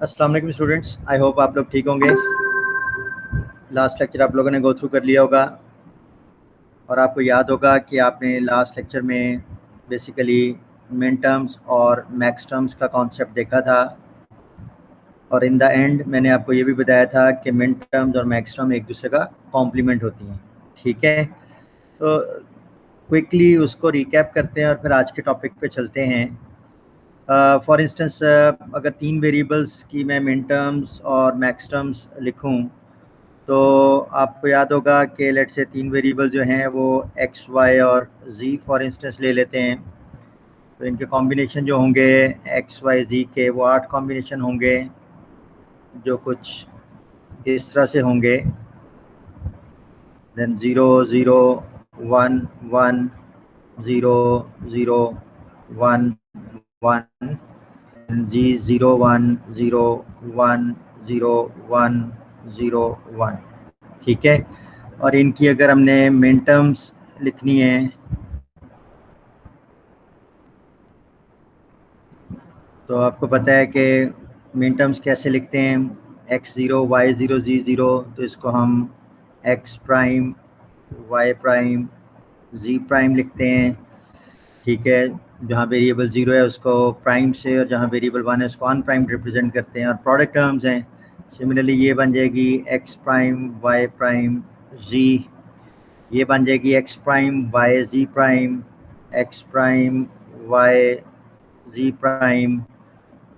अस्सलाम वालेकुम students, I hope आप लोग ठीक होंगे। लास्ट लेक्चर आप लोगों ने गो थ्रू कर लिया होगा और आपको याद होगा कि आपने लास्ट लेक्चर में बेसिकली मिन टर्म्स और मैक्स टर्म्स का कॉन्सेप्ट देखा था और इन द एंड मैंने आपको ये भी बताया था कि मिन टर्म्स और मैक्स टर्म एक दूसरे का कॉम्प्लीमेंट होती हैं। ठीक है, तो क्विकली उसको रिकैप करते हैं और फिर आज के टॉपिक पे चलते हैं। फॉर इंस्टेंस अगर तीन वेरिएबल्स की मैं मिन टर्म्स और मैक्स टर्म्स लिखूं तो आपको याद होगा कि लेट से तीन वेरिएबल जो हैं वो एक्स वाई और जी फॉर इंस्टेंस ले लेते हैं। तो इनके कॉम्बिनेशन जो होंगे एक्स वाई जी के वो 8 कॉम्बिनेशन होंगे जो कुछ इस तरह से होंगे। देन 0 0 1 1 0 0 1 1 जी 0 1 0 1 0 1 0 1। ठीक है, और इनकी अगर हमने मिन टर्म्स लिखनी है तो आपको पता है कि मिन टर्म्स कैसे लिखते हैं। x0 y0 z0, तो इसको हम x prime y prime z prime लिखते हैं। ठीक है, जहाँ वेरिएबल 0 है उसको प्राइम से और जहाँ वेरिएबल 1 है उसको अनप्राइम रिप्रेजेंट करते हैं और प्रोडक्ट टर्म्स हैं। सिमिलरली ये बन जाएगी x prime y prime z, ये बन जाएगी x prime y z prime, x prime y z prime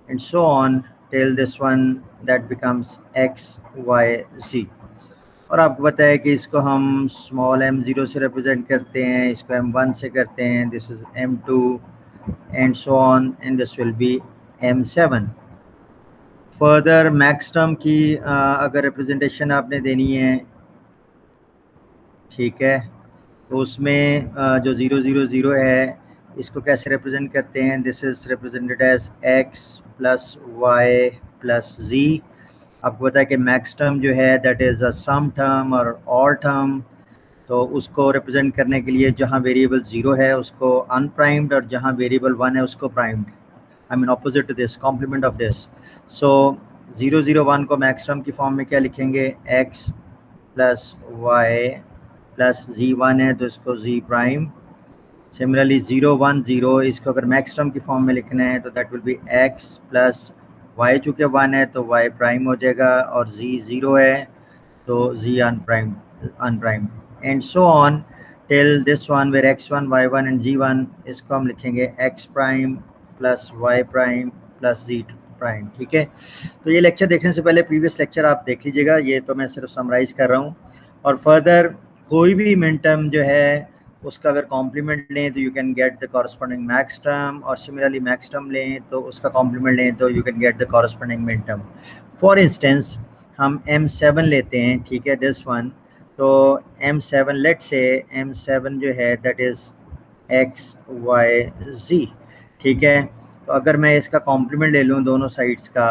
and so on till this one that becomes x y z। और आपको पता है कि इसको हम स्मॉल m0 से रिप्रेजेंट करते हैं, इसको m1 से करते हैं, this is m2 and so on and this will be m7। Further max term की अगर रिप्रेजेंटेशन आपने देनी है, ठीक है, तो उसमें जो 0 0 0 है इसको कैसे रिप्रेजेंट करते हैं, this is represented as x plus y plus z। आपको पता है कि मैक्स टर्म जो है that is a sum term और ऑल टर्म, तो उसको रिप्रेजेंट करने के लिए जहाँ वेरिएबल 0 है उसको अनप्राइम्ड और जहाँ वेरिएबल 1 है उसको primed, I mean opposite to this, complement of this. So 0 0 1 को मैक्स टर्म की फॉर्म में क्या लिखेंगे, x plus y plus z1 है तो इसको z प्राइम। सिमिलरली 0 1 0 इसको अगर मैक्स टर्म की फॉर्म में लिखना है तो that will be x plus y, चूँकि 1 है तो y प्राइम हो जाएगा और z 0 है तो z unprime and so on till this one where x1 y1 and z1, इसको हम लिखेंगे x prime plus y prime plus z prime. ठीक है, तो ये लेक्चर देखने से पहले प्रीवियस लेक्चर आप देख लीजिएगा, ये तो मैं सिर्फ समराइज़ कर रहा हूँ। और फर्दर कोई भी मिन टर्म जो है उसका अगर कॉम्प्लीमेंट लें तो you can get the corresponding max term, और सिमिलरली मैक्स टर्म लें तो उसका कॉम्प्लीमेंट लें तो you can get the corresponding min term. For instance हम m7 लेते हैं, ठीक है, दिस वन, तो m7 लेट से m7 जो है that is x y z। ठीक है, तो अगर मैं इसका कॉम्प्लीमेंट ले लूँ दोनों साइड्स का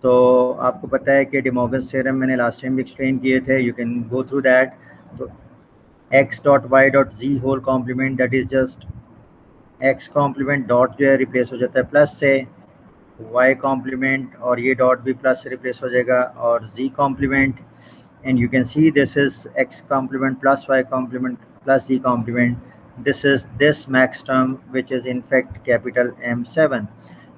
तो आपको पता है कि डिमॉर्गन्स थ्योरम मैंने लास्ट टाइम भी एक्सप्लेन किए थे, you can go through that. तो x dot y dot z whole complement that is just x complement, dot जो है रिप्लेस हो जाता है प्लस से, y कॉम्प्लीमेंट और ये डॉट भी प्लस से रिप्लेस हो जाएगा और z complement, and you can see this is x complement plus y complement plus z complement, this is this max term which is in fact capital M7।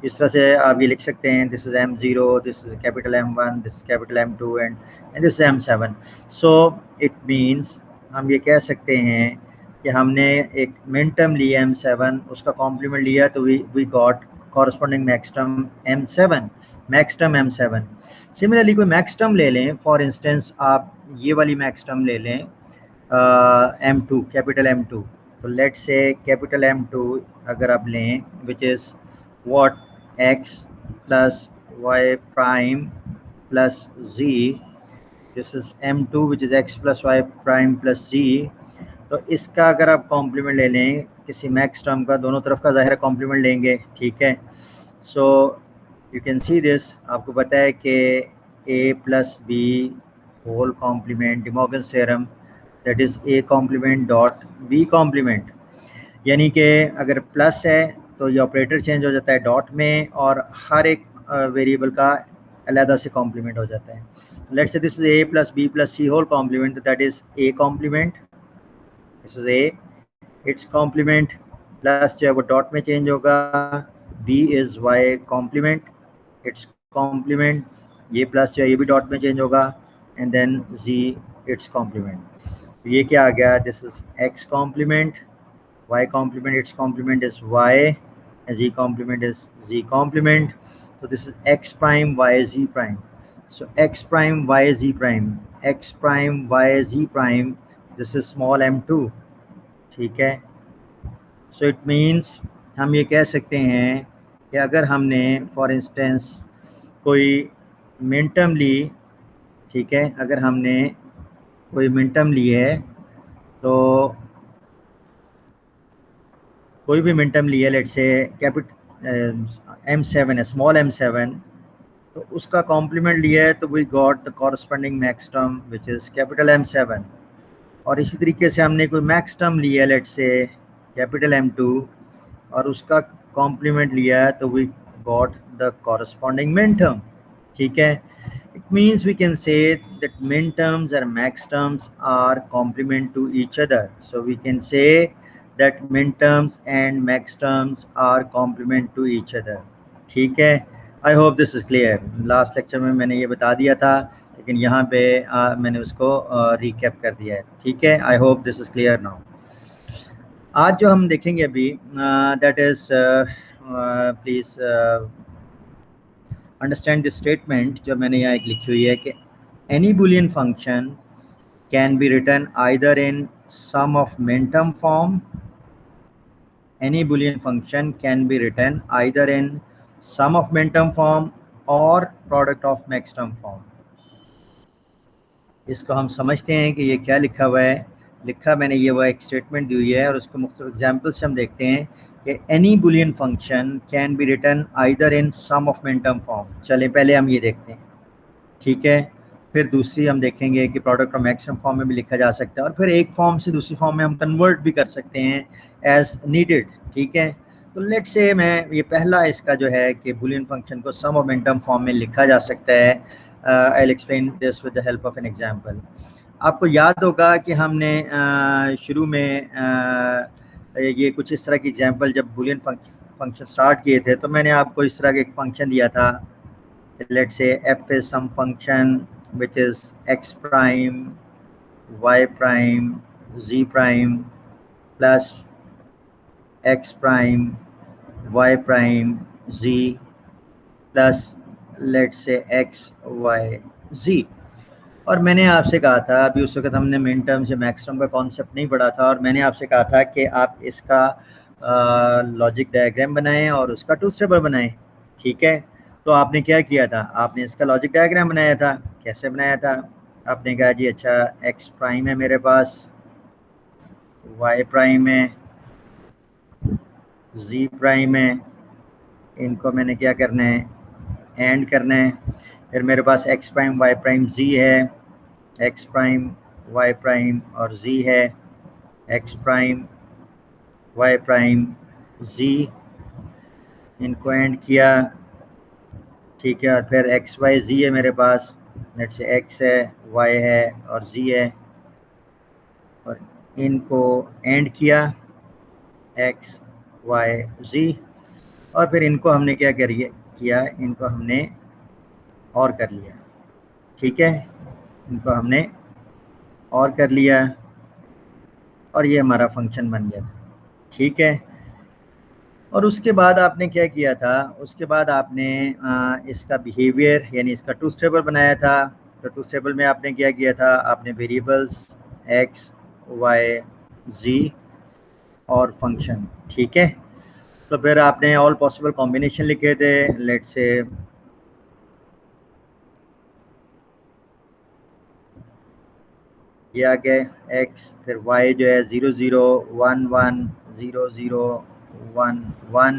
इस तरह से आप ये लिख सकते हैं, this is M0, this is capital M1, this capital M2 and this is M7। So it means हम ये कह सकते हैं कि हमने एक मिन टर्म लिया M7, उसका कॉम्प्लीमेंट लिया तो we got corresponding max term M7, max term M7। Similarly कोई मैक्स टर्म ले लें, फॉर इंस्टेंस आप ये वाली मैक्स टर्म ले लें M2, कैपिटल M2, तो लेट से कैपिटल M2 अगर आप लें which is what x plus y prime plus z, this is M2 which is x plus y prime plus z। तो इसका अगर आप कॉम्प्लीमेंट ले लें किसी मैक्स टर्म का, दोनों तरफ का ज़ाहिर कॉम्प्लीमेंट लेंगे, ठीक है। So you can see this, आपको पता है कि a plus B whole complement, De Morgan's theorem, that is a complement dot b complement, यानी कि अगर प्लस है तो ये ऑपरेटर चेंज हो जाता है डॉट में, और हर एक वेरिएबल का अलहदा से कॉम्प्लीमेंट हो जाता है. Let's say this is a plus B plus C whole complement, that is a complement, this is a, its complement, plus जो है वो डॉट में चेंज होगा, b is y complement, its complement, ये प्लस जो है ये भी डॉट में चेंज होगा, and then z its complement. ये क्या आ गया, this is x complement, y complement, its complement is y, and z complement is z complement. So this is x prime y z prime. So x prime y z prime, x prime y z prime, this is small m2. ठीक है. So it means हम ये कह सकते हैं कि अगर हमने फॉर इंस्टेंस कोई मिनटर्म ली, ठीक है, अगर हमने कोई मिनटर्म ली है, तो कोई भी मिनटर्म लिया, लेट्स से m7 है, स्मॉल m7, तो उसका कॉम्प्लीमेंट लिया है, तो we got the corresponding max term which is capital m7. और इसी तरीके से हमने कोई मैक्स टर्म लिया है, लेट्स से कैपिटल m2, और उसका कॉम्प्लीमेंट लिया है, तो we got the corresponding min term. ठीक है. It means we can say that min terms and max terms are complement to each other. So we can say that min terms and max terms are complement to each other. ठीक है. I hope this is clear. Last lecture में मैंने ये बता दिया था, लेकिन यहाँ पे मैंने उसको recap कर दिया है. ठीक है. I hope this is clear now. आज जो हम देखेंगे अभी, that is please understand this statement जो मैंने यहाँ एक लिखी हुई है कि any Boolean function can be written either in sum of minterm form, any Boolean function can be written either in sum of minterm form और प्रोडक्ट ऑफ मैक्सटर्म फॉर्म. इसको हम समझते हैं कि ये क्या लिखा हुआ है. लिखा मैंने ये वो एक स्टेटमेंट दी हुई है, और उसको मुख्तलिफ एग्जाम्पल से हम देखते हैं कि any Boolean function can be written either in sum of minterm form. चले पहले हम ये देखते हैं. ठीक है. फिर दूसरी हम देखेंगे कि प्रोडक्ट ऑफ मैक्सिमम फॉर्म में भी लिखा जा सकता है, और फिर एक फॉर्म से दूसरी फॉर्म में हम कन्वर्ट भी कर सकते हैं एज नीडेड. ठीक है. तो लेट्स से मैं ये पहला इसका जो है कि बुलियन फंक्शन को सम ऑफ मिनटर्म फॉर्म में लिखा जा सकता है. I will explain this with the help of an example. आपको याद होगा कि हमने शुरू में ये कुछ इस तरह की एग्जांपल जब बुलियन फंक्शन स्टार्ट किए थे, तो मैंने आपको इस तरह का एक फंक्शन दिया था. Let's say f is sum function which is x prime y prime z prime plus x prime y prime z plus let's say x y z. और मैंने आपसे कहा था, अभी उस वक्त हमने मिन टर्म से मैक्स टर्म का कॉन्सेप्ट नहीं पढ़ा था, और मैंने आपसे कहा था कि आप इसका लॉजिक डायग्राम बनाएं और उसका टू स्टेपर बनाएं. ठीक है. तो आपने क्या किया था, आपने इसका लॉजिक डायग्राम बनाया था. कैसे बनाया था? आपने कहा जी अच्छा एक्स प्राइम है मेरे पास, वाई प्राइम है, जी प्राइम है, इनको मैंने क्या करना है, एंड करना है. फिर मेरे पास एक्स प्राइम वाई प्राइम जी है, एक्स प्राइम वाई प्राइम और जी है, एक्स प्राइम वाई प्राइम जी, इनको एंड किया. ठीक है. और फिर एक्स वाई जी है मेरे पास, लेट्स से एक्स है, वाई है और जी है, और इनको एंड किया एक्स वाई जी. और फिर इनको हमने क्या किया, इनको हमने और कर लिया. ठीक है. इनको हमने और कर लिया, और ये हमारा फंक्शन बन गया था. ठीक है. और उसके बाद आपने क्या किया था, उसके बाद आपने इसका बिहेवियर यानी इसका टू स्टेबल बनाया था. तो टू स्टेबल में आपने क्या किया था, आपने वेरिएबल्स एक्स वाई जी और फंक्शन. ठीक है. तो फिर आपने ऑल पॉसिबल कॉम्बिनेशन लिखे थे. लेट्स से ये आ गए एक्स, फिर वाई जो है 0 0 1 1 0 0 1 1,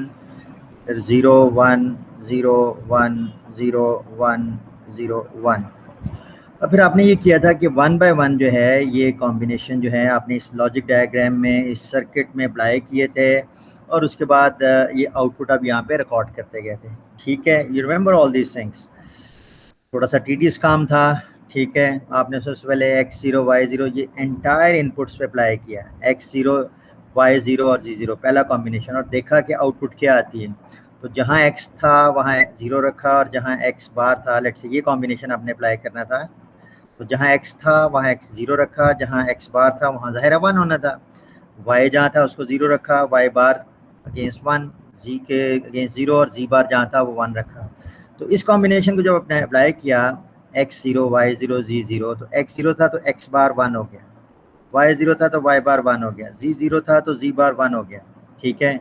फिर 0 1 0 1 0 1 0 1. और फिर आपने ये किया था कि 1 बाय 1 जो है ये कॉम्बिनेशन जो है आपने इस लॉजिक डायग्राम में इस सर्किट में अप्लाई किए थे, और उसके बाद ये आउटपुट अब यहाँ पे रिकॉर्ड करते गए थे। ठीक है, you remember all these things. थोड़ा सा टीडियस काम था। ठीक है, आपने सबसे पहले x0 y0 ये एंटायर इनपुट्स पे अप्लाई किया, x0 y0 और g0 पहला कॉम्बिनेशन, और देखा कि आउटपुट क्या आती है। तो जहाँ x था वहाँ 0 रखा, और जहाँ x बार था, लेट्स से ये कॉम्बिनेशन आपने अप्लाई करना था, तो जहाँ x था वहाँ x 0 रखा, जहाँ x बार था वहाँ ज़ाहिर 1 होना था। y जहाँ था उसको 0 रखा, y बार अगेंस्ट 1, z के अगेंस्ट 0, और z बार जहाँ था वो 1 रखा। तो इस कॉम्बिनेशन को जब आपने अप्लाई किया x0 y0 z0, तो x0 था तो x बार 1 हो गया, y0 था तो y बार 1 हो गया, z0 था तो z बार 1 हो गया। ठीक है,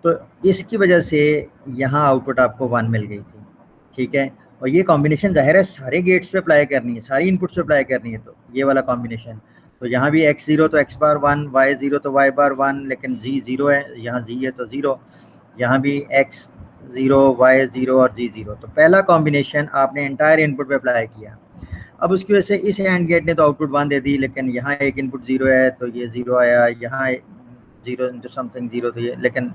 तो इसकी वजह से यहाँ आउटपुट आपको 1 मिल गई थी। ठीक है, और ये कॉम्बिनेशन ज़ाहिर है सारे गेट्स पे अप्लाई करनी है, सारी इनपुट्स पे अप्लाई करनी है, तो ये वाला कॉम्बिनेशन। तो यहाँ भी x0 तो x बार 1, y0 तो y बार 1, लेकिन z 0 है, यहाँ z है तो 0, यहाँ भी x0 y0 और z0। तो पहला कॉम्बिनेशन आपने एंटायर इनपुट पे अप्लाई किया। अब उसकी वजह से इस एंड गेट ने तो आउटपुट 1 दे दी, लेकिन यहाँ एक इनपुट 0 है तो ये 0 आया, यहाँ 0 इंटू समथिंग 0, तो ये, लेकिन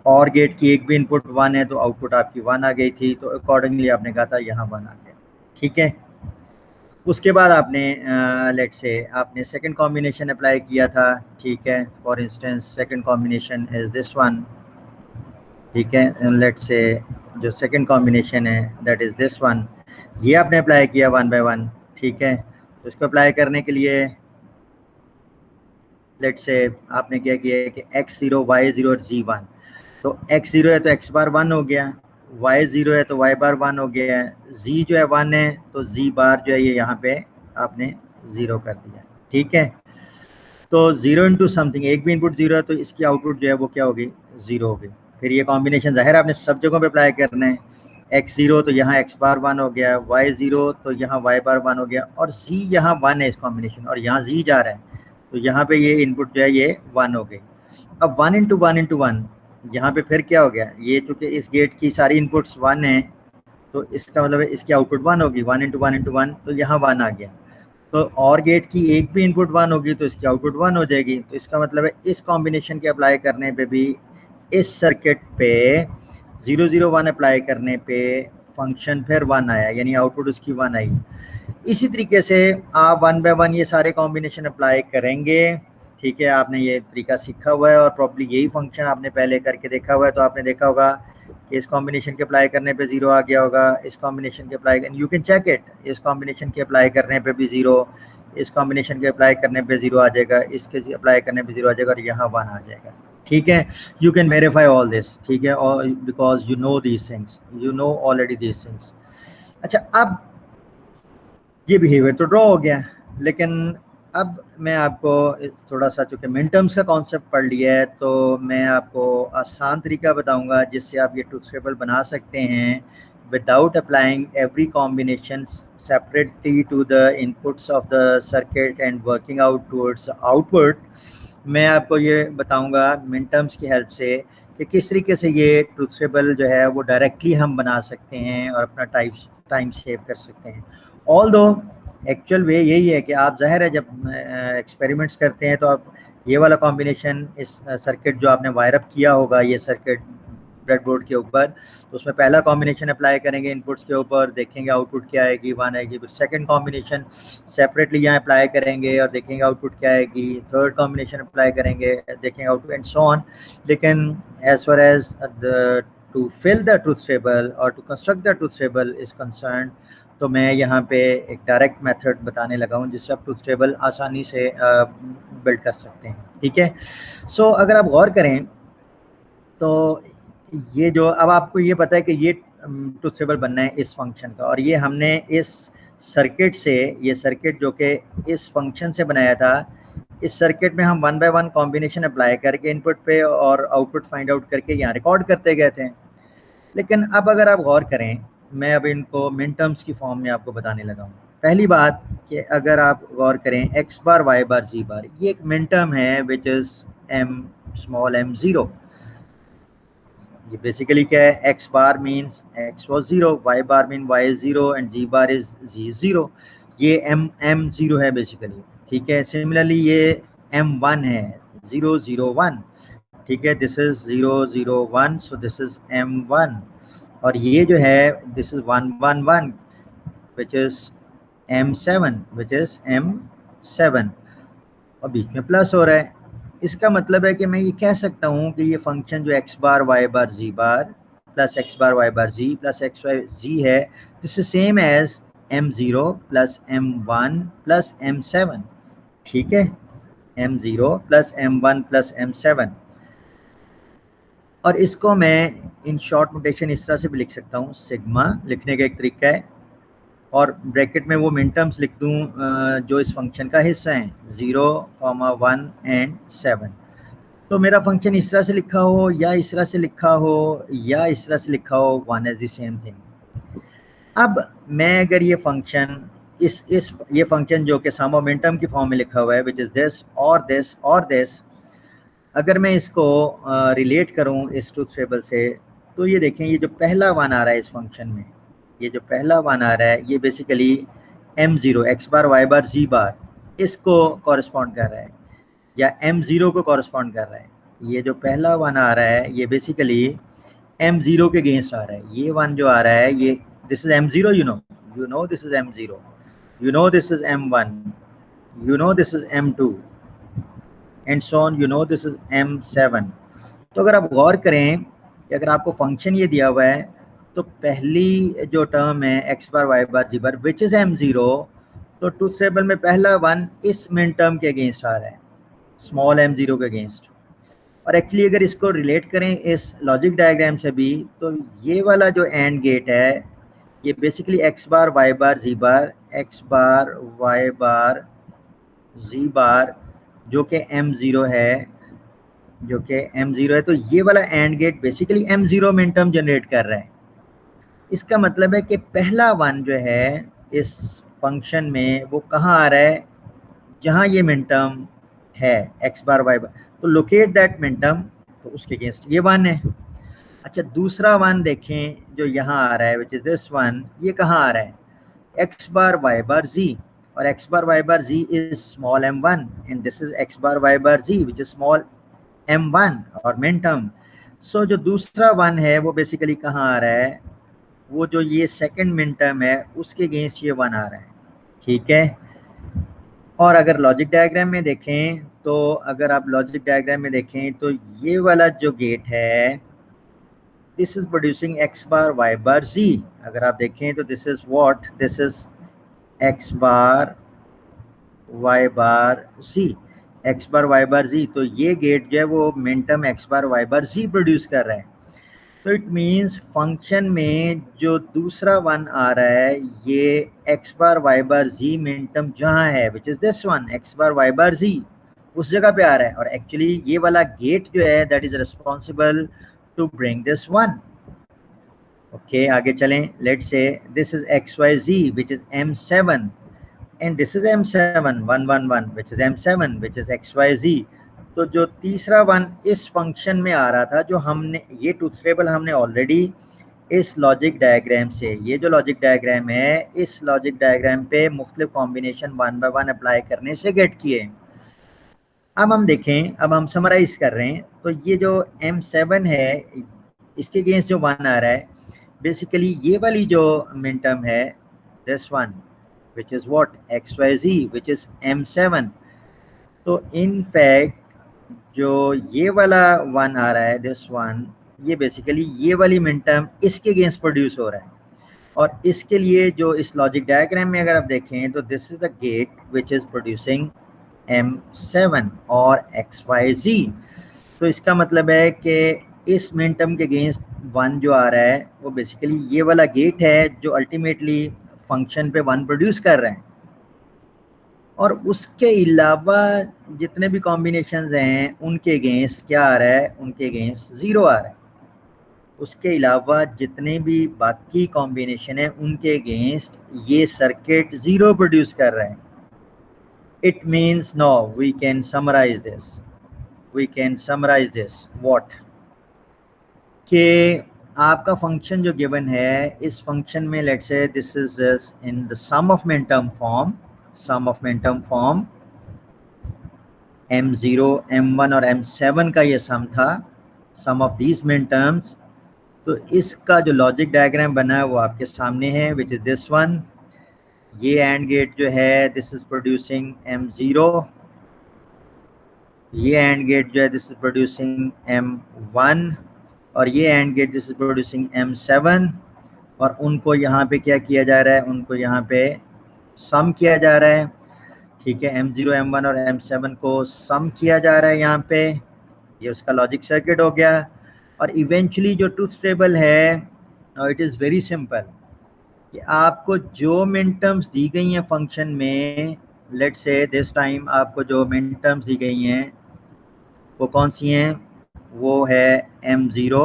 और गेट की एक भी इनपुट 1 है तो आउटपुट आपकी 1 आ गई थी, तो अकॉर्डिंगली आपने कहा था यहाँ 1 आ गया। ठीक है, उसके बाद आपने लेट्स से आपने सेकंड कॉम्बिनेशन अप्लाई किया था। ठीक है, for instance second combination is this one. ठीक है, लेट्स से जो सेकंड कॉम्बिनेशन है दैट इज़ दिस वन, ये आपने अप्लाई किया 1 बाय 1। ठीक है, तो इसको अप्लाई करने के लिए लेट्स से आपने क्या किया कि x0 y0 और z1, तो x0 है तो x बार 1 हो गया, y0 है तो y बार 1 हो गया, z जो है 1 है तो z बार जो है ये यहाँ पे आपने 0 कर दिया। ठीक है, तो 0 इंटू समथिंग, एक भी इनपुट 0 है तो इसकी आउटपुट जो है वो क्या होगी, 0 होगी। फिर ये कॉम्बिनेशन ज़ाहिर आपने सब जगहों पे अप्लाई करना है, x0 तो यहाँ x बार 1 हो गया, y0 तो यहाँ y बार 1 हो गया, और z यहाँ 1 है इस कॉम्बिनेशन, और यहाँ z जा रहा है, तो यहाँ पे ये इनपुट जो है ये 1 हो गई। अब 1 इंटू 1 इंटू 1, यहाँ पे फिर क्या हो गया, ये चूँकि इस गेट की सारी इनपुट्स 1 हैं, तो इसका मतलब है इसकी आउटपुट 1 होगी, 1 इंटू 1 इंटू 1, तो यहाँ 1 आ गया। तो और गेट की एक भी इनपुट 1 होगी तो इसकी आउटपुट 1 हो जाएगी। तो इसका मतलब है इस कॉम्बिनेशन के अप्लाई करने पे भी इस सर्किट पे 0 0 1 अप्लाई करने पे फंक्शन फिर 1 आया, यानी आउटपुट उसकी 1 आई। इसी तरीके से आप 1 बाय 1 ये सारे कॉम्बिनेशन अप्लाई करेंगे। ठीक है, आपने ये तरीका सीखा हुआ है और प्रॉब्ली यही फंक्शन आपने पहले करके देखा हुआ है, तो आपने देखा होगा कि इस कॉम्बिनेशन के अप्लाई करने पे 0 आ गया होगा, इस कॉम्बिनेशन के apply, you can check it, इस कॉम्बिनेशन के अप्लाई करने पे भी 0, इस कॉम्बिनेशन के अप्लाई करने पे 0 आ जाएगा, इसके अप्लाई करने पे 0 आ जाएगा, और यहाँ 1 आ जाएगा। ठीक है, you can verify all this. ठीक है, और because you know these things, you know already these things. अच्छा, अब ये बिहेवियर तो ड्रॉ हो गया, लेकिन अब मैं आपको थोड़ा सा, चूँकि मिन टर्म्स का कॉन्सेप्ट पढ़ लिया है, तो मैं आपको आसान तरीका बताऊंगा जिससे आप ये ट्रूथ टेबल बना सकते हैं without applying every combination separately to the inputs of the circuit and working out towards output. मैं आपको ये बताऊंगा मिन टर्म्स की हेल्प से कि किस तरीके से ये ट्रूथ टेबल जो है वो डायरेक्टली हम बना सकते हैं और अपना टाइम सेव कर सकते हैं। ऑल दो एक्चुअल वे यही है कि आप ज़ाहिर है जब एक्सपेरिमेंट्स करते हैं तो आप ये वाला कॉम्बिनेशन, इस सर्किट जो आपने वायर अप किया होगा ये सर्किट ब्रेडबोर्ड के ऊपर, तो उसमें पहला कॉम्बिनेशन अप्लाई करेंगे इनपुट्स के ऊपर, देखेंगे आउटपुट क्या आएगी, 1 आएगी। फिर सेकंड कॉम्बिनेशन सेपरेटली यहाँ अप्लाई करेंगे और देखेंगे आउटपुट क्या आएगी, थर्ड कॉम्बिनेशन अप्लाई करेंगे, देखेंगे आउटपुट, एंड सो ऑन। लेकिन as far as the to fill the truth table और to construct the truth table is concern, तो मैं यहाँ पे एक डायरेक्ट मेथड बताने लगा हूँ जिससे आप ट्रूथ टेबल आसानी से बिल्ड कर सकते हैं। ठीक है, सो अगर आप गौर करें तो ये जो अब आपको ये पता है कि ये ट्रूथ टेबल बनना है इस फंक्शन का, और ये हमने इस सर्किट से, ये सर्किट जो कि इस फंक्शन से बनाया था, इस सर्किट में हम 1 बाय 1 कॉम्बिनेशन अप्लाई करके इनपुट पे और आउटपुट फाइंड आउट करके यहाँ रिकॉर्ड करते गए थे। लेकिन अब अगर आप गौर करें, मैं अब इनको मिन टर्म्स की फॉर्म में आपको बताने लगा हूँ। पहली बात कि अगर आप गौर करें x bar y bar z बार, ये एक मिन टर्म है which is m small m 0। ये बेसिकली क्या है, x bar means x was 0, y bar mean y is 0 and z bar is z is 0। ये m 0 है बेसिकली। ठीक है, सिमिलरली ये m 1 है, 0 0 1। ठीक है, this is 0 0 1, so this is m1, और ये जो है this is 1 1 1 which is m7 which is m7, और बीच में प्लस हो रहा है। इसका मतलब है कि मैं ये कह सकता हूँ कि ये फंक्शन जो x bar y bar z bar plus x bar y bar z plus x y z है, this is same as m0 plus m1 plus m7। ठीक है, m0 plus m1 plus m7, और इसको मैं in short notation इस तरह से भी लिख सकता हूँ, सिग्मा लिखने का एक तरीका है, और ब्रैकेट में वो मिन टर्म्स लिख दूँ जो इस फंक्शन का हिस्सा हैं, 0, 1 एंड 7। तो मेरा फंक्शन इस तरह से लिखा हो या इस तरह से लिखा हो या इस तरह से लिखा हो, one is the same thing. अब मैं अगर ये फंक्शन इस ये फंक्शन जो कि सम ऑफ मिन टर्म की फॉर्म में लिखा हुआ है विच इज़ दिस और दिस, अगर मैं इसको रिलेट करूं इस ट्रूथ टेबल से, तो ये देखें, ये जो पहला वन आ रहा है इस फंक्शन में, ये जो पहला वन आ रहा है, ये basically m0 x bar y bar z बार इसको कॉरस्पॉन्ड कर रहा है, या m0 को कॉरस्पॉन्ड कर रहा है। ये जो पहला वन आ रहा है ये बेसिकली m0 के अगेंस्ट आ रहा है। ये वन जो आ रहा है ये this is m0, you know this is m0, you know this is m1, you know this is m2 and so on, you know this is m7। तो अगर आप गौर करें कि अगर आपको फंक्शन ये दिया हुआ है, तो पहली जो टर्म है x bar y bar z bar which is m0, तो ट्रूथ टेबल में पहला वन इस मिन टर्म के अगेंस्ट आ रहा है, स्मॉल m0 के अगेंस्ट। और एक्चुअली अगर इसको रिलेट करें इस लॉजिक डायग्राम से भी, तो ये वाला जो एंड गेट है ये basically x bar y bar z बार, x bar y bar z बार जो कि m0 है, तो ये वाला and gate basically m0 min term generate कर रहा है। इसका मतलब है कि पहला वन जो है इस फंक्शन में वो कहाँ आ रहा है, जहाँ ये मिन टर्म है x बार y बार, तो लोकेट दैट मिन टर्म, तो उसके अगेंस्ट ये वन है। अच्छा, दूसरा वन देखें जो यहाँ आ रहा है विच इज दिस वन, ये कहाँ आ रहा है, x bar y bar z, और x bar y bar z is small m1 and this is x bar y bar z which is small m1 और मिन टर्म। सो जो दूसरा one है वो बेसिकली कहाँ आ रहा है, वो जो ये सेकंड मिन टर्म है उसके अगेंस्ट ये वन आ रहा है। ठीक है, और अगर लॉजिक डायग्राम में देखें, तो अगर आप लॉजिक डायग्राम में देखें तो ये वाला जो गेट है this is producing x bar y bar z। अगर आप देखें तो this is what, this is x bar y bar z, x bar y bar z, तो ये गेट जो है वो min term x bar y bar z produce कर रहा है। तो इट मीन्स फंक्शन में जो दूसरा वन आ रहा है ये x bar y bar z min term जहाँ है which is this one x bar y bar z, उस जगह पे आ रहा है, और एक्चुअली ये वाला गेट जो है that is responsible to bring this one. Okay, आगे चलें। Let's say this is xyz which is m7 and this is m7 1 1 1 which is m7 which is xyz। तो जो तीसरा वन इस फंक्शन में आ रहा था, जो हमने ये ट्रूथ टेबल हमने ऑलरेडी इस लॉजिक डायग्राम से, ये जो लॉजिक डायग्राम है इस लॉजिक डायग्राम पे मुख्तलिफ combination one by one apply करने से गेट किए। अब हम देखें, अब हम समराइज कर रहे हैं, तो ये जो m7 है इसके अगेंस्ट जो वन आ रहा है, बेसिकली ये वाली जो मिन टर्म है this one which is what xyz which is m7। तो इन फैक्ट जो ये वाला वन आ रहा है दिस वन, ये बेसिकली ये वाली मिन टर्म इसके अगेंस्ट प्रोड्यूस हो रहा है, और इसके लिए जो इस लॉजिक डायग्राम में अगर आप देखें तो this is the gate which is producing m7 और xyz। तो इसका मतलब है कि इस मिन टर्म के अगेंस्ट वन जो आ रहा है वो बेसिकली ये वाला गेट है जो अल्टीमेटली फंक्शन पे वन प्रोड्यूस कर रहे हैं, और उसके अलावा जितने भी कॉम्बिनेशंस हैं उनके अगेंस्ट क्या आ रहा है, उनके अगेंस्ट ज़ीरो आ रहा है। उसके अलावा जितने भी बाकी कॉम्बिनेशन है उनके अगेंस्ट ये सर्किट ज़ीरो प्रोड्यूस कर रहा है। It means no we can summarise this, what, कि आपका फंक्शन जो गिवन है इस फंक्शन में let's say this is in the sum of min term form, M0, M1 और M7 का ये सम था, sum of these min terms. तो इसका जो लॉजिक डायग्राम बना है वो आपके सामने है, विच इज़ दिस वन। ये एंड गेट जो है दिस इज़ प्रोड्यूसिंग M0, ये एंड गेट जो है दिस इज़ प्रोड्यूसिंग M1, और ये and get this is producing M7। और उनको यहाँ पे क्या किया जा रहा है, उनको यहाँ पे सम किया जा रहा है, ठीक है। M0, M1 और M7 को सम किया जा रहा है यहाँ पे, ये उसका लॉजिक सर्किट हो गया। और इवेंचुअली जो ट्रूथ टेबल है, इट इज़ वेरी सिंपल कि आपको जो मिन टर्म्स दी गई हैं फंक्शन में, लेट्स से दिस टाइम आपको जो मिन टर्म्स दी गई हैं वो कौन सी हैं, वो है M0,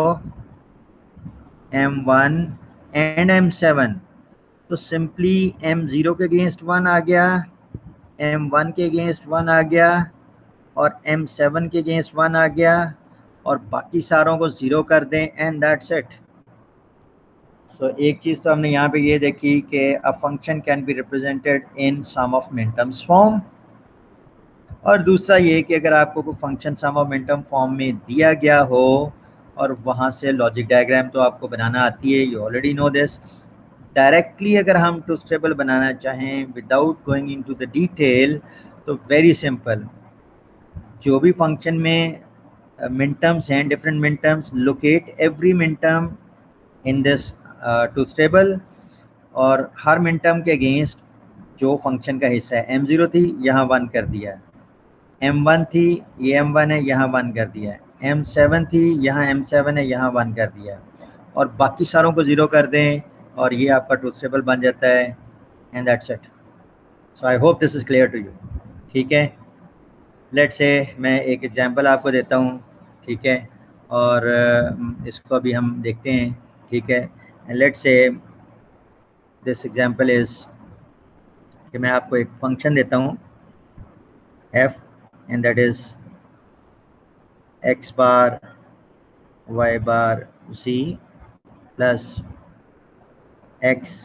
M1 एंड M7। तो सिंपली M0 के अगेंस्ट 1 आ गया, M1 के अगेंस्ट 1 आ गया, और M7 के अगेंस्ट 1 आ गया, और बाकी सारों को 0 कर दें, एंड दैट्स इट। सो एक चीज़ तो हमने यहाँ पे ये देखी कि a function can be represented in sum of minterms form, और दूसरा ये कि अगर आपको कोई function sum of minterm form में दिया गया हो और वहाँ से लॉजिक डायग्राम तो आपको बनाना आती है, you already know this. Directly अगर हम ट्रूथ टेबल बनाना चाहें without going into the detail, तो वेरी सिंपल, जो भी फंक्शन में मिन टर्म्स हैं, डिफरेंट मिन terms, locate every min term in this truth table, और हर मिन टर्म के अगेंस्ट जो फंक्शन का हिस्सा है, M0 थी यहाँ 1 कर दिया, M1 थी ये M1 है यहाँ 1 कर दिया, M7 थी यहाँ M7 है यहाँ 1 कर दिया, और बाकी सारों को 0 कर दें, और ये आपका ट्रूथ टेबल बन जाता है, and that's it. So I hope this is clear to you, ठीक है। लेट्स से मैं एक एग्जांपल आपको देता हूँ, ठीक है, और इसको अभी हम देखते हैं, ठीक है। And let's say this example is कि मैं आपको एक फंक्शन देता हूँ f, and that is x bar y bar z plus x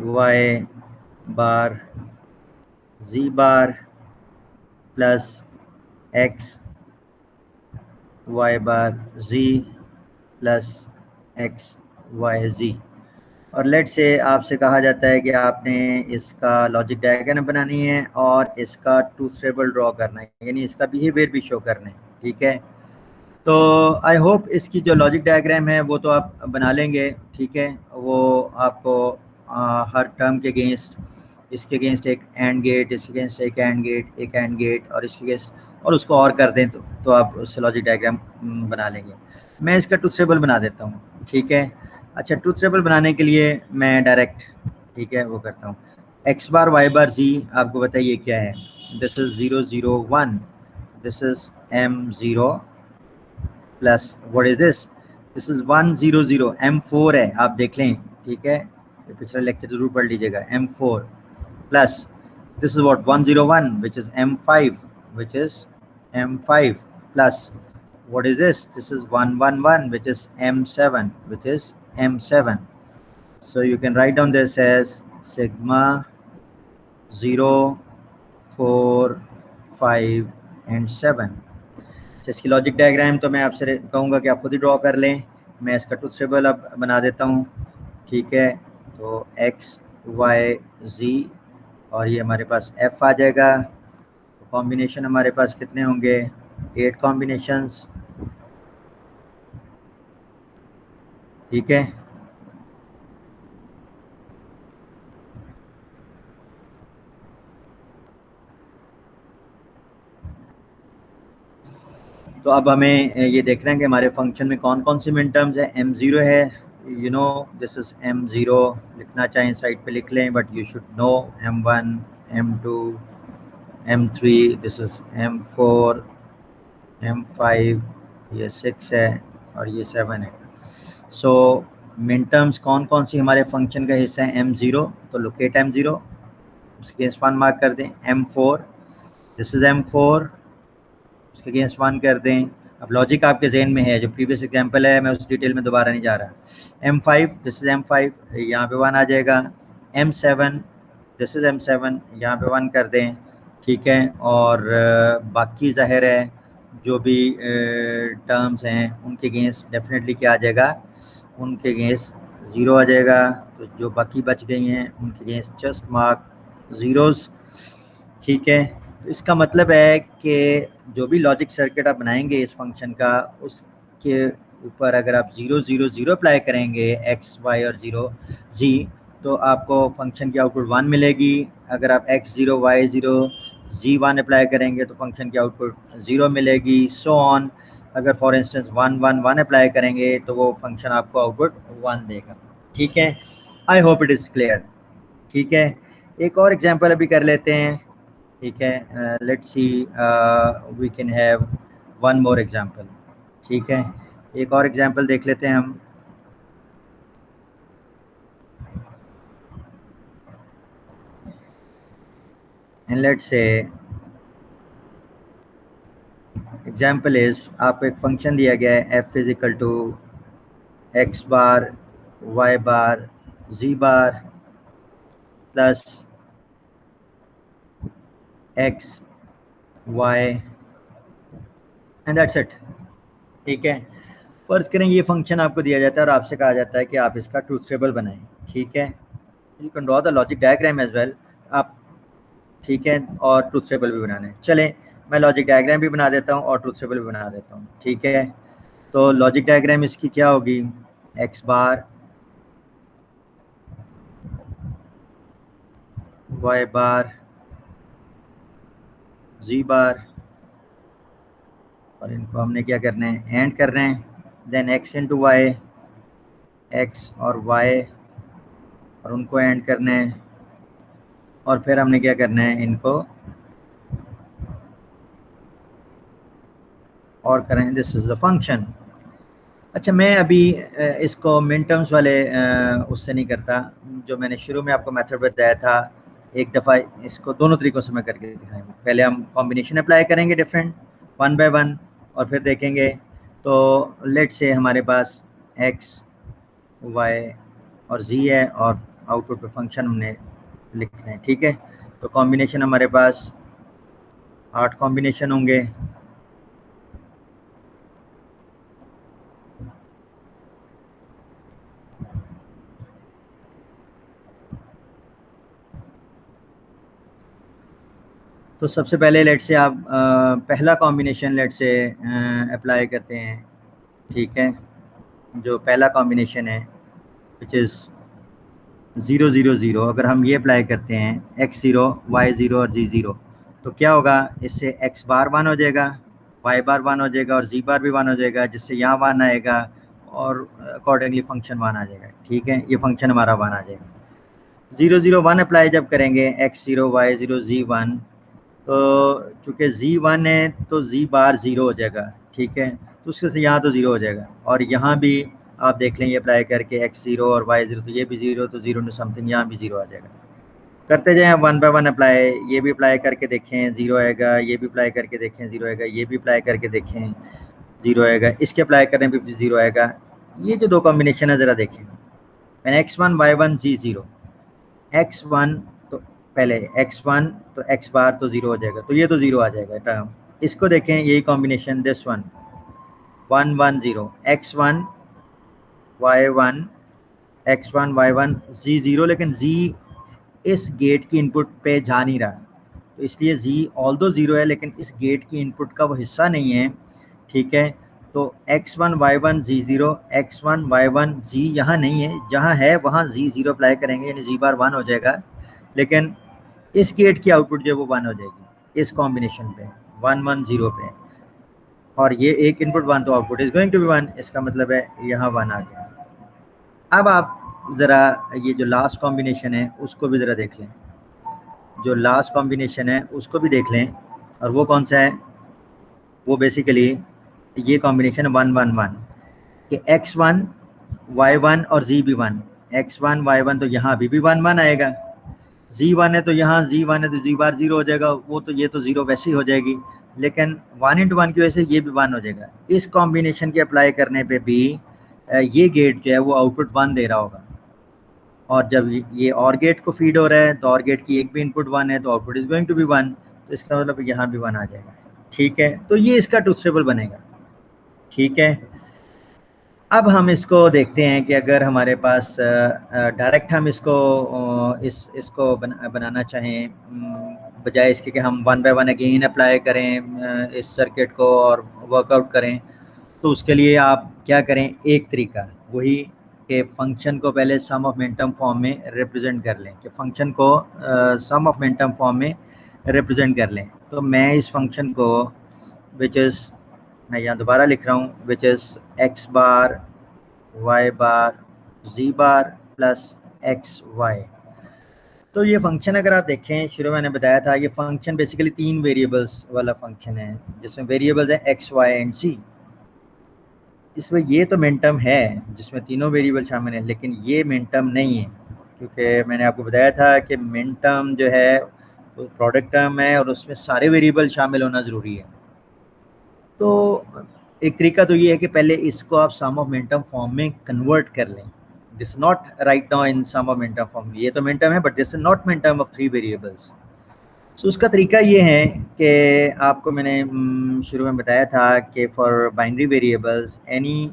y bar z bar plus x y bar z plus x y z। और late से आपसे कहा जाता है कि आपने इसका लॉजिक डायग्राम बनानी है और इसका ट्रूथ टेबल ड्रॉ करना है, यानी इसका बिहेवियर भी शो करना है, ठीक है। तो आई होप इसकी जो लॉजिक डायग्राम है वो तो आप बना लेंगे, ठीक है। वो आपको हर टर्म के अगेंस्ट, इसके अगेंस्ट एक एंड गेट, इसके अगेंस्ट एक एंड गेट, एक एंड गेट, और इसके अगेंस्ट, और उसको और कर दें तो आप उससे लॉजिक डायग्राम बना लेंगे। मैं इसका ट्रूथ टेबल बना देता हूँ, ठीक है। अच्छा, ट्रूथ टेबल बनाने के लिए मैं डायरेक्ट, ठीक है, वो करता हूँ। एक्स बार वाई बार जी, आपको बताइए क्या है, this is 0 0 1, this is M0 plus what is this, this is 1 0 0, M4 है, आप देख लें, ठीक है, पिछला लेक्चर जरूर पढ़ लीजिएगा, M4 plus this is what 101, which is M5, which is M5 plus what is this, this is 111, which is M7, which is M7. So you can write down this as sigma 0 4 5 and 7। इसकी logic diagram तो मैं आपसे कहूँगा कि आप खुद ही draw कर लें, मैं इसका ट्रूथ टेबल अब बना देता हूँ, ठीक है। तो x y z, और ये हमारे पास f आ जाएगा। तो कॉम्बिनेशन हमारे पास कितने होंगे, 8 कॉम्बिनेशंस, ठीक है। तो अब हमें ये देखना है कि हमारे फंक्शन में कौन कौन सी मिन टर्म्स है। M0 है, you know this is M0, लिखना चाहें साइड पे लिख लें, but you should know M1 M2 M3, this is M4 M5, ये 6 है और ये 7 है। सो मिन टर्म्स कौन कौन सी हमारे फंक्शन का हिस्सा है, M0, तो लोकेट M0, उसके अगेंस्ट 1 मार्क कर दें। M4, दिस इज़ M4, उसके अगेंस्ट 1 कर दें। अब लॉजिक आपके जहन में है, जो प्रीवियस एग्जांपल है, मैं उस डिटेल में दोबारा नहीं जा रहा। M5, दिस इज़ M5, यहाँ पे 1 आ जाएगा। M7, दिस इज़ M7, यहाँ पे 1 कर दें। ठीक है। और बाकी ज़ाहिर है जो भी टर्म्स हैं उनके अगेंस्ट डेफिनेटली क्या आ जाएगा, उनके अगेंस्ट ज़ीरो आ जाएगा। तो जो बाकी बच गई हैं उनके अगेंस्ट जस्ट मार्क ज़ीरोज़। ठीक है, तो इसका मतलब है कि जो भी लॉजिक सर्किट आप बनाएंगे इस फंक्शन का, उसके ऊपर अगर आप 0 0 0 अप्लाई करेंगे x y और 0 z, तो आपको फंक्शन की आउटपुट 1 मिलेगी। अगर आप x 0 y 0 z 1 अप्लाई करेंगे तो फंक्शन की आउटपुट 0 मिलेगी, सो ऑन। अगर फॉर इंस्टेंस 1 1 1 अप्लाई करेंगे तो वो फंक्शन आपको आउटपुट 1 देगा। ठीक है, I hope it is clear. ठीक है, एक और एग्जांपल अभी कर लेते हैं। ठीक है, let's see we can have one more example. ठीक है, एक और एग्जांपल देख लेते हैं हम। And let's say example is, आपको एक फंक्शन दिया गया है F is equal to X bar Y bar Z bar plus X Y and that's it. ठीक है, फर्ज करें ये फंक्शन आपको दिया जाता है और आपसे कहा जाता है कि आप इसका ट्रूथ टेबल बनाएं। ठीक है, you can draw the logic diagram as well आप। ठीक है, और ट्रूथ टेबल भी बनाना है। चलें, मैं लॉजिक डायग्राम भी बना देता हूँ और ट्रूथ टेबल भी बना देता हूँ। ठीक है, तो लॉजिक डायग्राम इसकी क्या होगी, x bar Y bar Z बार, और इनको हमने क्या करना है, एंड करना है। Then X into Y, X और वाई, और उनको एंड करना है। और फिर हमने क्या करना है, इनको और करें, दिस इज़ द फंक्शन। अच्छा, मैं अभी इसको मिन टर्म्स वाले उससे नहीं करता, जो मैंने शुरू में आपको मेथड बताया था। एक दफ़ा इसको दोनों तरीक़ों से मैं करके दिखाऊंगा। पहले हम कॉम्बिनेशन अप्लाई करेंगे डिफरेंट वन बाय वन, और फिर देखेंगे। तो लेट से हमारे पास एक्स वाई और जी है, और आउटपुट पे फंक्शन हमने लिखना है। ठीक है, तो कॉम्बिनेशन हमारे पास 8 कॉम्बिनेशन होंगे। तो सबसे पहले लेट से आप पहला कॉम्बिनेशन लेट से अप्लाई करते हैं। ठीक है, जो पहला कॉम्बिनेशन है विच इज़ 0 0 0, अगर हम ये अप्लाई करते हैं x 0 y 0 और z 0, तो क्या होगा, इससे x बार 1 हो जाएगा, y बार 1 हो जाएगा और z बार भी 1 हो जाएगा, जिससे यहाँ 1 आएगा और अकॉर्डिंगली फंक्शन 1 आ जाएगा। ठीक है, ये फंक्शन हमारा 1 आ जाएगा। 0 0 1 अप्लाई जब करेंगे x 0 y 0 z 1, तो चूँकि z 1 है तो z बार 0 हो जाएगा। ठीक है, तो उसके से यहाँ तो 0 हो जाएगा, और यहाँ भी आप देख लें ये अप्लाई करके x 0 और y 0, तो ये भी 0, तो 0 इंटू समथिंग यहाँ भी 0 आ जाएगा। करते जाएँ वन बाय वन अप्लाई, ये भी अप्लाई करके देखें 0 आएगा, ये भी अप्लाई करके देखें 0 आएगा, ये भी अप्लाई करके देखें 0 आएगा, इसके अप्लाई करने पे भी 0 आएगा। ये जो दो कॉम्बिनेशन है ज़रा देखें, मैंने x1 y1 z 0, x1 तो पहले x1 तो x बार तो 0 हो जाएगा, तो ये तो 0 आ जाएगा टर्म। इसको देखें, यही combination this one 1 1 0, x1 y1 x1 y1 z 0, लेकिन z इस गेट की इनपुट पे जा नहीं रहा, तो इसलिए z ऑल्दो 0 है लेकिन इस गेट की इनपुट का वो हिस्सा नहीं है। ठीक है, तो x1 y1 z 0, x1 y1 z यहाँ नहीं है, जहाँ है वहाँ z 0 अप्लाई करेंगे, यानी z बार 1 हो जाएगा, लेकिन इस गेट की आउटपुट जो है वो 1 हो जाएगी इस कॉम्बिनेशन पे 1 1 0 पे, और ये एक इनपुट 1, तो output is going to be 1, इसका मतलब है यहाँ 1 आ गया। अब आप ज़रा ये जो लास्ट कॉम्बिनेशन है उसको भी ज़रा देख लें, जो लास्ट कॉम्बिनेशन है उसको भी देख लें, और वो कौन सा है, वो बेसिकली ये कॉम्बिनेशन 1 1 1 कि x1 y1 और z भी 1, x1 y1 तो यहाँ अभी भी 1 1 आएगा, z1 है तो यहाँ z1 है तो z बार 0 हो जाएगा, वो तो ये तो 0 वैसे ही हो जाएगी, लेकिन 1 इंटू 1 की वजह से ये भी 1 हो जाएगा। इस कॉम्बिनेशन के अप्लाई करने पे भी ये गेट जो है वो आउटपुट 1 दे रहा होगा, और जब ये और गेट को फीड हो रहा है तो और गेट की एक भी इनपुट 1 है, तो output is going to be 1। तो इसका मतलब यहाँ भी 1 आ जाएगा, ठीक है। तो ये इसका ट्रूथ टेबल बनेगा, ठीक है। अब हम इसको देखते हैं कि अगर हमारे पास डायरेक्ट हम इसको इसको बनाना चाहें, बजाय इसके कि हम 1 बाय 1 अगेन अप्लाई करें इस सर्किट को और वर्कआउट करें, तो उसके लिए आप क्या करें, एक तरीका वही कि फंक्शन को पहले सम ऑफ मिनटर्म फॉर्म में रिप्रेजेंट कर लें, कि फंक्शन को सम ऑफ मिनटर्म फॉर्म में रिप्रेजेंट कर लें। तो मैं इस फंक्शन को विच इज़, मैं यहाँ दोबारा लिख रहा हूँ, which is X bar Y bar Z bar plus X Y. तो ये फंक्शन अगर आप देखें, शुरू में मैंने बताया था, ये फंक्शन बेसिकली 3 वेरिएबल्स वाला फंक्शन है, जिसमें वेरिएबल्स हैं एक्स वाई एंड जी। इसमें ये तो मिनटर्म है जिसमें तीनों वेरिएबल शामिल हैं, लेकिन ये मिनटर्म नहीं है, क्योंकि मैंने आपको बताया था कि मिनटर्म जो है वो प्रोडक्ट टर्म है और उसमें सारे वेरिएबल शामिल होना ज़रूरी है। तो एक तरीका तो ये है कि पहले इसको आप सम ऑफ मिनटर्म फॉर्म में कन्वर्ट कर लें। This not right now in sum of minterm form, ये तो मिनटर्म है but this is not minterm of 3 variables. So उसका तरीका ये है कि आपको मैंने शुरू में बताया था कि for binary variables any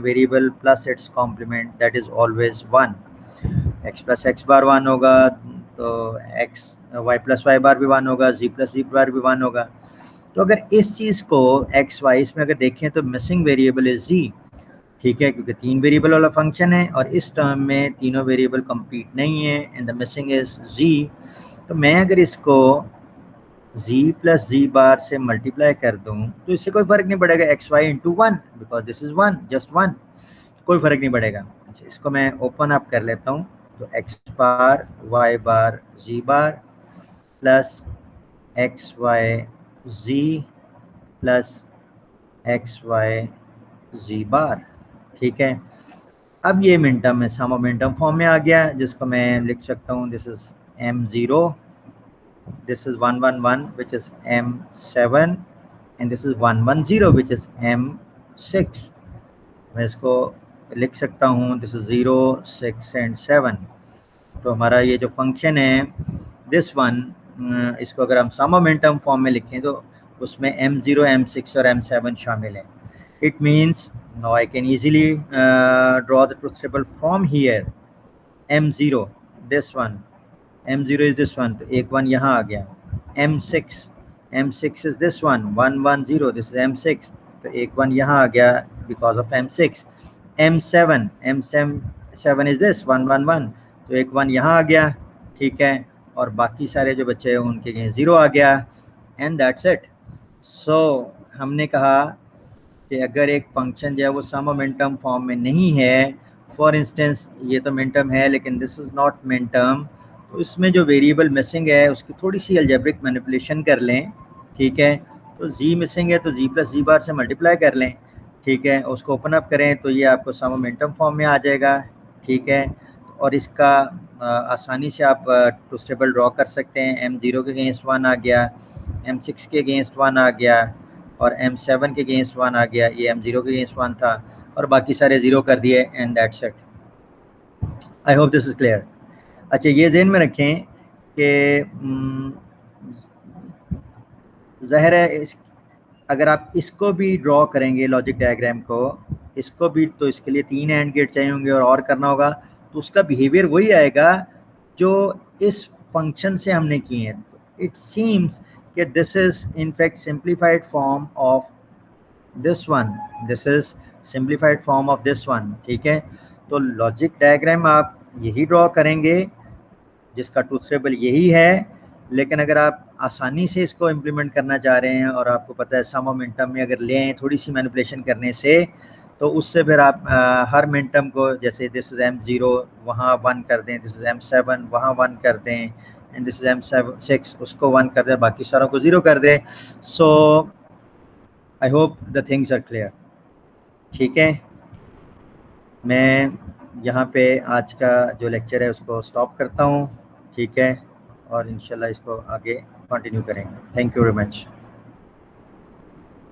variable plus its complement that is always 1। X plus x bar 1 होगा, तो x y plus y bar भी 1 होगा, जी प्लस जी बार भी 1 होगा। तो अगर इस चीज़ को एक्स वाई में अगर देखें तो मिसिंग वेरिएबल इज जी, ठीक है, क्योंकि 3 वेरिएबल वाला फंक्शन है और इस टर्म में तीनों वेरिएबल कंप्लीट नहीं है एंड द मिसिंग इज जी। तो मैं अगर इसको जी प्लस जी बार से मल्टीप्लाई कर दूं तो इससे कोई फ़र्क नहीं पड़ेगा, X Y into 1, because this is 1, just 1, कोई फ़र्क नहीं पड़ेगा। अच्छा, इसको मैं ओपन अप कर लेता हूँ, तो x bar Y bar Z bar plus X Y जी प्लस एक्स वाई जी बार, ठीक है। अब ये मिनटर्म में सम ऑफ मिनटर्म फॉर्म में आ गया, जिसको मैं लिख सकता हूँ, this is m0, this is 111 which is m7 and this is 110 which is m6। मैं इसको लिख सकता हूँ, दिस इज 0, 6 एंड 7। तो हमारा ये जो फंक्शन है दिस वन, इसको अगर हम सम ऑफ मिनटर्म फॉर्म में लिखें तो उसमें m0, m6 और m7 शामिल है। It means now I can easily draw the truth table from here, m0 this one, m0 is this one, तो एक 1 यहाँ आ गया, m6 is this one, 110, this is m6, तो एक 1 यहाँ आ गया because of m6, m7 is this 111, तो एक 1 यहाँ आ गया, ठीक है, और बाकी सारे जो बच्चे हैं उनके लिए 0 आ गया एंड दैट्स इट। सो हमने कहा कि अगर एक फंक्शन जो है वो सम ऑफ मिनटर्म फॉर्म में नहीं है, फॉर इंस्टेंस ये तो मिनटर्म है लेकिन दिस इज़ नॉट मिनटर्म, तो इसमें जो वेरिएबल मिसिंग है उसकी थोड़ी सी अलजेब्रिक मैनिपुलेशन कर लें, ठीक है। तो जी मिसिंग है तो जी प्लस जी बार से मल्टीप्लाई कर लें, ठीक है, उसको ओपन अप करें तो ये आपको सम ऑफ मिनटर्म फॉर्म में आ जाएगा, ठीक है। और इसका आसानी से आप ट्रूथ टेबल ड्रॉ कर सकते हैं। m0 के अगेंस्ट 1 आ गया, m6 के अगेंस्ट 1 आ गया और m7 के अगेंस्ट 1 आ गया, ये m0 के अगेंस्ट 1 था और बाकी सारे 0 कर दिए and that's it. I hope this is clear. अच्छा, ये ज़हन में रखें कि ज़ाहिर है अगर आप इसको भी ड्रॉ करेंगे लॉजिक डायग्राम को, इसको भी, तो इसके लिए 3 एंड गेट चाहिए होंगे और करना होगा, तो उसका बिहेवियर वही आएगा जो इस फंक्शन से हमने किए हैं। इट सीम्स कि this is in fact simplified form of this one, this is simplified form of this one, ठीक है। तो लॉजिक डायग्राम आप यही ड्रॉ करेंगे जिसका ट्रूथ टेबल यही है, लेकिन अगर आप आसानी से इसको इम्प्लीमेंट करना चाह रहे हैं और आपको पता है सम ऑफ मिनटर्म में अगर लें थोड़ी सी मैनिपुलेशन करने से, तो उससे फिर आप हर मिनटर्म को, जैसे दिस इज़ m0 वहाँ 1 कर दें, दिस इज़ m7 वहाँ 1 कर दें एंड दिस इज़ m6 उसको 1 कर दें, बाकी सारों को 0 कर दें। So I hope the things are clear, ठीक है। मैं यहाँ पे आज का जो लेक्चर है उसको स्टॉप करता हूँ, ठीक है, और इंशाल्लाह इसको आगे कंटिन्यू करेंगे। Thank you very much.